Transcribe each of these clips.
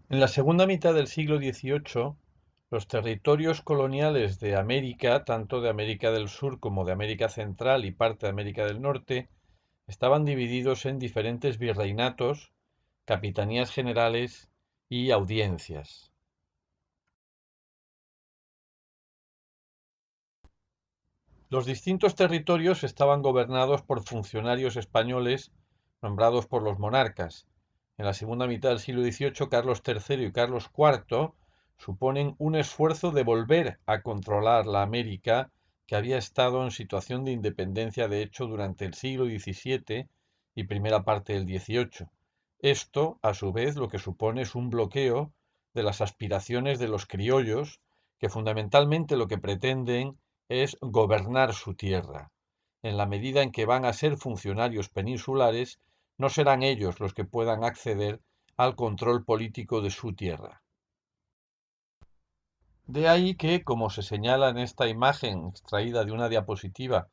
En la segunda mitad del siglo XVIII, los territorios coloniales de América, tanto de América del Sur como de América Central y parte de América del Norte, estaban divididos en diferentes virreinatos, capitanías generales y audiencias. Los distintos territorios estaban gobernados por funcionarios españoles nombrados por los monarcas. En la segunda mitad del siglo XVIII, Carlos III y Carlos IV suponen un esfuerzo de volver a controlar la América que había estado en situación de independencia de hecho durante el siglo XVII y primera parte del XVIII. Esto, a su vez, lo que supone es un bloqueo de las aspiraciones de los criollos, que fundamentalmente lo que pretenden es gobernar su tierra. En la medida en que van a ser funcionarios peninsulares, no serán ellos los que puedan acceder al control político de su tierra. De ahí que, como se señala en esta imagen extraída de una diapositiva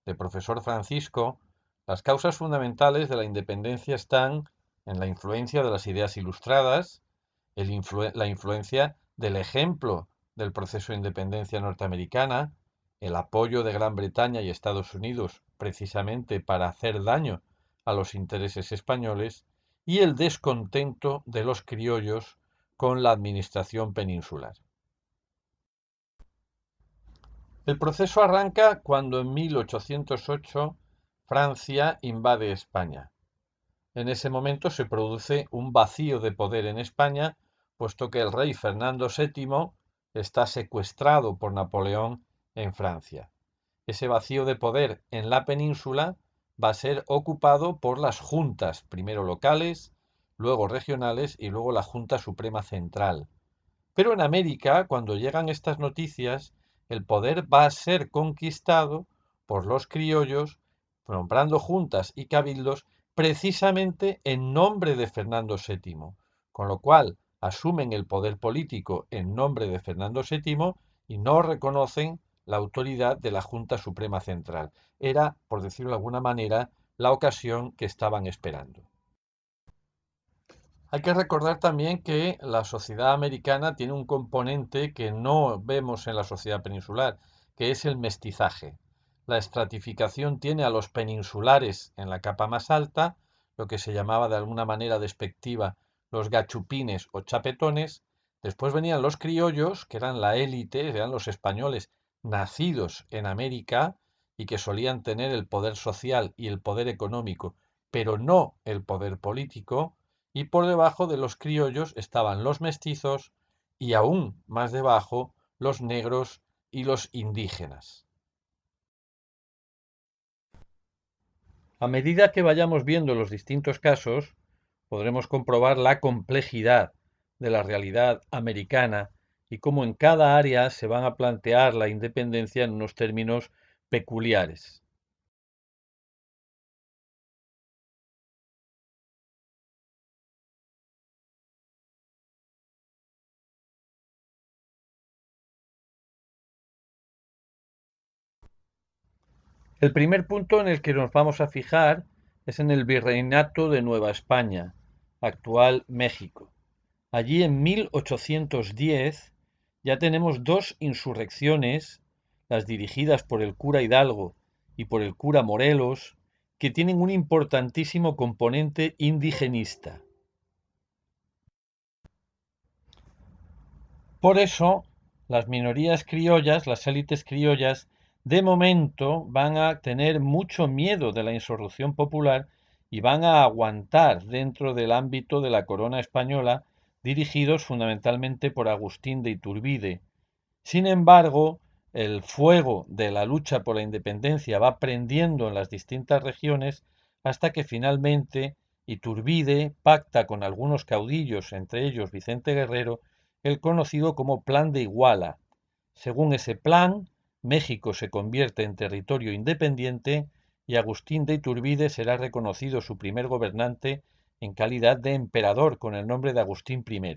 de profesor Francisco, las causas fundamentales de la independencia están en la influencia de las ideas ilustradas, la influencia del ejemplo del proceso de independencia norteamericana, el apoyo de Gran Bretaña y Estados Unidos precisamente para hacer daño a los intereses españoles y el descontento de los criollos con la administración peninsular. El proceso arranca cuando en 1808 Francia invade España. En ese momento se produce un vacío de poder en España, puesto que el rey Fernando VII está secuestrado por Napoleón en Francia. Ese vacío de poder en la península va a ser ocupado por las juntas, primero locales, luego regionales y luego la Junta Suprema Central. Pero en América, cuando llegan estas noticias, el poder va a ser conquistado por los criollos, nombrando juntas y cabildos precisamente en nombre de Fernando VII, con lo cual asumen el poder político en nombre de Fernando VII y no reconocen la autoridad de la Junta Suprema Central. Era, por decirlo de alguna manera, la ocasión que estaban esperando. Hay que recordar también que la sociedad americana tiene un componente que no vemos en la sociedad peninsular, que es el mestizaje. La estratificación tiene a los peninsulares en la capa más alta, lo que se llamaba de alguna manera despectiva los gachupines o chapetones. Después venían los criollos, que eran la élite, eran los españoles nacidos en América y que solían tener el poder social y el poder económico, pero no el poder político, y por debajo de los criollos estaban los mestizos y aún más debajo los negros y los indígenas. A medida que vayamos viendo los distintos casos, podremos comprobar la complejidad de la realidad americana y cómo en cada área se van a plantear la independencia en unos términos peculiares. El primer punto en el que nos vamos a fijar es en el Virreinato de Nueva España, actual México. Allí en 1810 ya tenemos dos insurrecciones, las dirigidas por el cura Hidalgo y por el cura Morelos, que tienen un importantísimo componente indigenista. Por eso, las minorías criollas, las élites criollas, de momento van a tener mucho miedo de la insurrección popular y van a aguantar dentro del ámbito de la corona española, dirigidos fundamentalmente por Agustín de Iturbide. Sin embargo, el fuego de la lucha por la independencia va prendiendo en las distintas regiones hasta que finalmente Iturbide pacta con algunos caudillos, entre ellos Vicente Guerrero, el conocido como Plan de Iguala. Según ese plan, México se convierte en territorio independiente y Agustín de Iturbide será reconocido su primer gobernante en calidad de emperador con el nombre de Agustín I.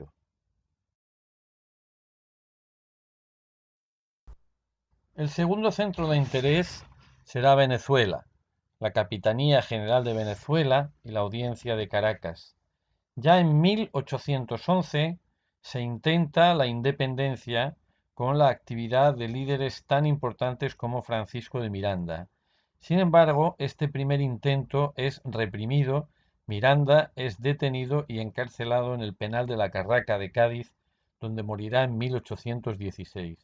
El segundo centro de interés será Venezuela, la Capitanía General de Venezuela y la Audiencia de Caracas. Ya en 1811 se intenta la independencia con la actividad de líderes tan importantes como Francisco de Miranda. Sin embargo, este primer intento es reprimido, Miranda es detenido y encarcelado en el penal de la Carraca de Cádiz, donde morirá en 1816.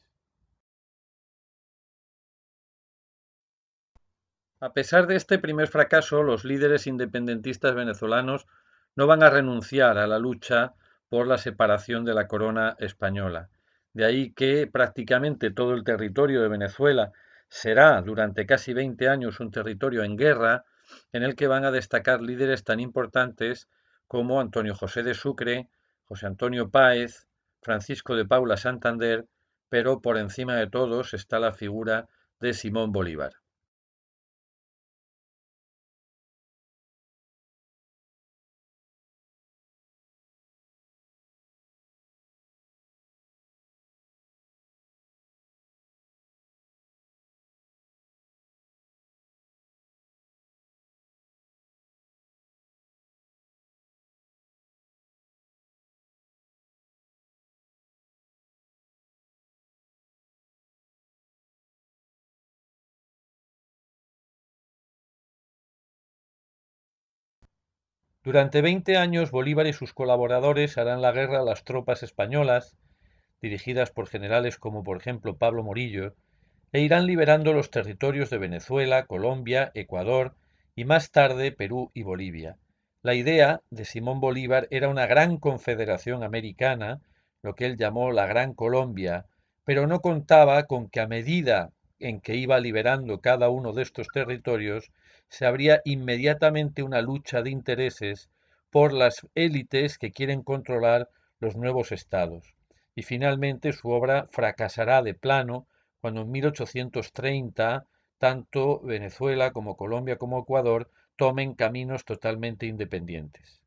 A pesar de este primer fracaso, los líderes independentistas venezolanos no van a renunciar a la lucha por la separación de la corona española. De ahí que prácticamente todo el territorio de Venezuela será durante casi 20 años un territorio en guerra en el que van a destacar líderes tan importantes como Antonio José de Sucre, José Antonio Páez, Francisco de Paula Santander, pero por encima de todos está la figura de Simón Bolívar. Durante 20 años Bolívar y sus colaboradores harán la guerra a las tropas españolas, dirigidas por generales como por ejemplo Pablo Morillo, e irán liberando los territorios de Venezuela, Colombia, Ecuador y más tarde Perú y Bolivia. La idea de Simón Bolívar era una gran confederación americana, lo que él llamó la Gran Colombia, pero no contaba con que a medida en que iba liberando cada uno de estos territorios, se abría inmediatamente una lucha de intereses por las élites que quieren controlar los nuevos estados. Y finalmente su obra fracasará de plano cuando en 1830 tanto Venezuela como Colombia como Ecuador tomen caminos totalmente independientes.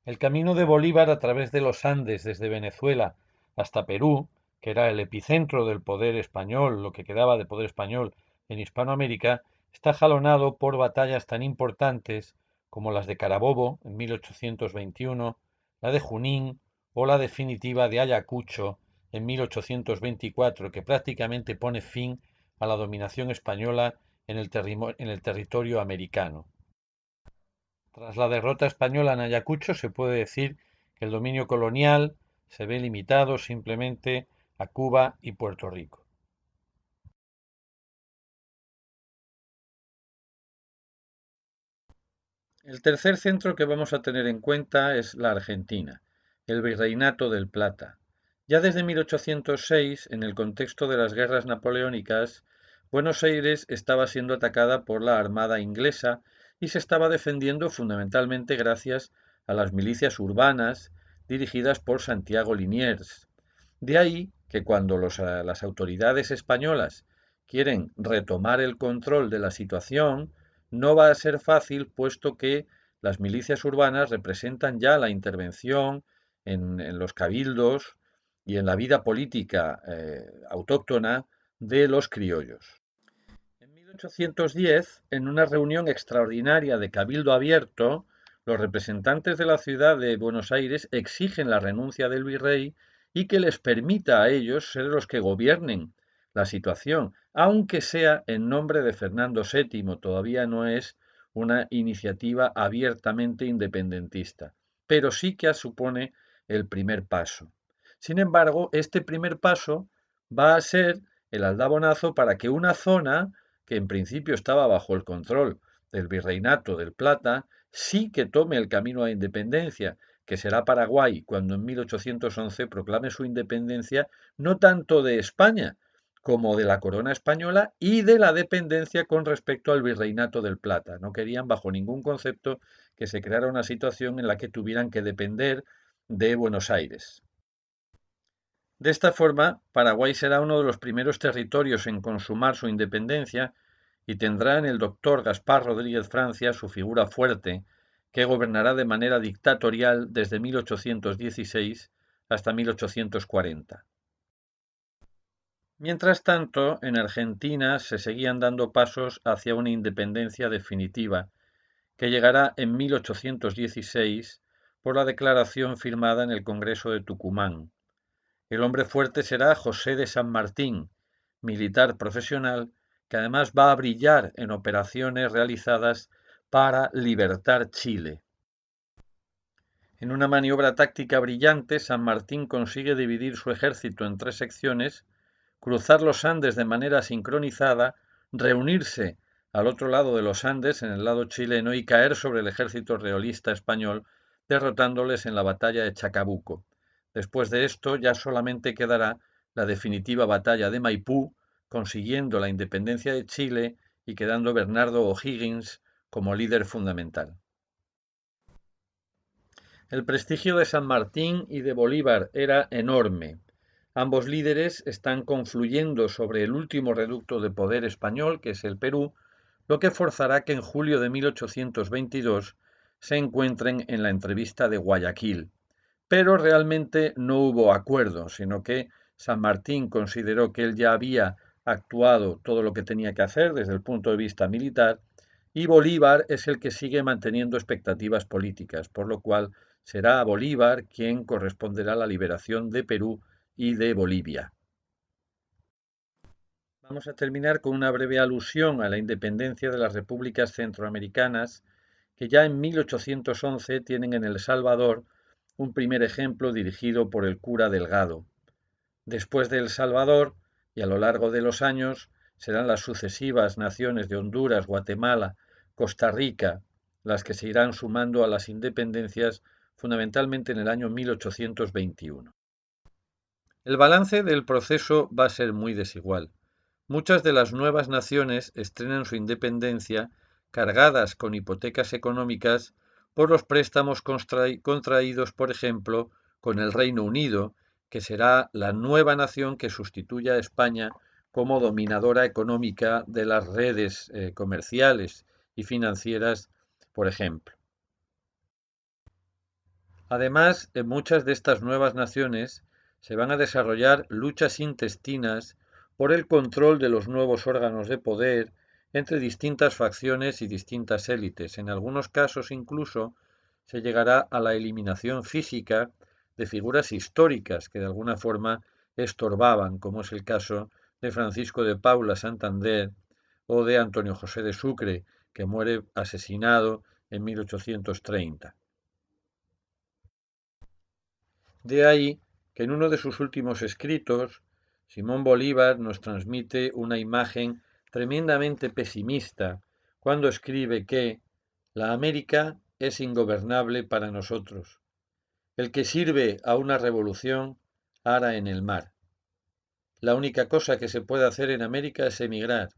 El camino de Bolívar a través de los Andes desde Venezuela hasta Perú, que era el epicentro del poder español, lo que quedaba de poder español en Hispanoamérica, está jalonado por batallas tan importantes como las de Carabobo en 1821, la de Junín o la definitiva de Ayacucho en 1824, que prácticamente pone fin a la dominación española en el territorio americano. Tras la derrota española en Ayacucho, se puede decir que el dominio colonial se ve limitado simplemente a Cuba y Puerto Rico. El tercer centro que vamos a tener en cuenta es la Argentina, el Virreinato del Plata. Ya desde 1806, en el contexto de las guerras napoleónicas, Buenos Aires estaba siendo atacada por la Armada inglesa y se estaba defendiendo fundamentalmente gracias a las milicias urbanas dirigidas por Santiago Liniers. De ahí que cuando las autoridades españolas quieren retomar el control de la situación, no va a ser fácil puesto que las milicias urbanas representan ya la intervención en los cabildos y en la vida política autóctona de los criollos. En 1810, en una reunión extraordinaria de Cabildo Abierto, los representantes de la ciudad de Buenos Aires exigen la renuncia del virrey y que les permita a ellos ser los que gobiernen la situación, aunque sea en nombre de Fernando VII, todavía no es una iniciativa abiertamente independentista, pero sí que supone el primer paso. Sin embargo, este primer paso va a ser el aldabonazo para que una zona que en principio estaba bajo el control del Virreinato del Plata, sí que tome el camino a la independencia, que será Paraguay cuando en 1811 proclame su independencia no tanto de España como de la corona española y de la dependencia con respecto al Virreinato del Plata. No querían bajo ningún concepto que se creara una situación en la que tuvieran que depender de Buenos Aires. De esta forma, Paraguay será uno de los primeros territorios en consumar su independencia y tendrá en el doctor Gaspar Rodríguez Francia su figura fuerte, que gobernará de manera dictatorial desde 1816 hasta 1840. Mientras tanto, en Argentina se seguían dando pasos hacia una independencia definitiva, que llegará en 1816 por la declaración firmada en el Congreso de Tucumán. El hombre fuerte será José de San Martín, militar profesional, que además va a brillar en operaciones realizadas para libertar Chile. En una maniobra táctica brillante, San Martín consigue dividir su ejército en 3 secciones, cruzar los Andes de manera sincronizada, reunirse al otro lado de los Andes, en el lado chileno, y caer sobre el ejército realista español, derrotándoles en la batalla de Chacabuco. Después de esto ya solamente quedará la definitiva batalla de Maipú, consiguiendo la independencia de Chile y quedando Bernardo O'Higgins como líder fundamental. El prestigio de San Martín y de Bolívar era enorme. Ambos líderes están confluyendo sobre el último reducto de poder español, que es el Perú, lo que forzará que en julio de 1822 se encuentren en la entrevista de Guayaquil. Pero realmente no hubo acuerdo, sino que San Martín consideró que él ya había actuado todo lo que tenía que hacer desde el punto de vista militar, y Bolívar es el que sigue manteniendo expectativas políticas, por lo cual será Bolívar quien corresponderá la liberación de Perú y de Bolivia. Vamos a terminar con una breve alusión a la independencia de las repúblicas centroamericanas, que ya en 1811 tienen en El Salvador un primer ejemplo dirigido por el cura Delgado. Después de El Salvador, y a lo largo de los años, serán las sucesivas naciones de Honduras, Guatemala, Costa Rica, las que se irán sumando a las independencias fundamentalmente en el año 1821. El balance del proceso va a ser muy desigual. Muchas de las nuevas naciones estrenan su independencia cargadas con hipotecas económicas por los préstamos contraídos, por ejemplo, con el Reino Unido, que será la nueva nación que sustituya a España como dominadora económica de las redes comerciales y financieras, por ejemplo. Además, en muchas de estas nuevas naciones se van a desarrollar luchas intestinas por el control de los nuevos órganos de poder entre distintas facciones y distintas élites. En algunos casos incluso se llegará a la eliminación física de figuras históricas que de alguna forma estorbaban, como es el caso de Francisco de Paula Santander o de Antonio José de Sucre, que muere asesinado en 1830. De ahí que en uno de sus últimos escritos, Simón Bolívar nos transmite una imagen tremendamente pesimista cuando escribe que la América es ingobernable para nosotros. El que sirve a una revolución ara en el mar. La única cosa que se puede hacer en América es emigrar.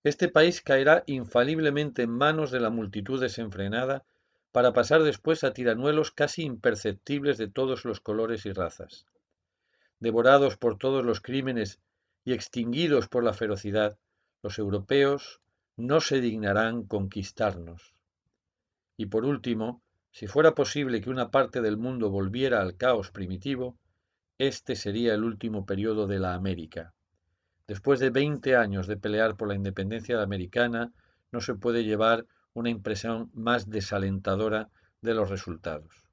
Este país caerá infaliblemente en manos de la multitud desenfrenada para pasar después a tiranuelos casi imperceptibles de todos los colores y razas. Devorados por todos los crímenes y extinguidos por la ferocidad, los europeos no se dignarán conquistarnos. Y por último, si fuera posible que una parte del mundo volviera al caos primitivo, este sería el último periodo de la América. Después de 20 años de pelear por la independencia americana, no se puede llevar una impresión más desalentadora de los resultados.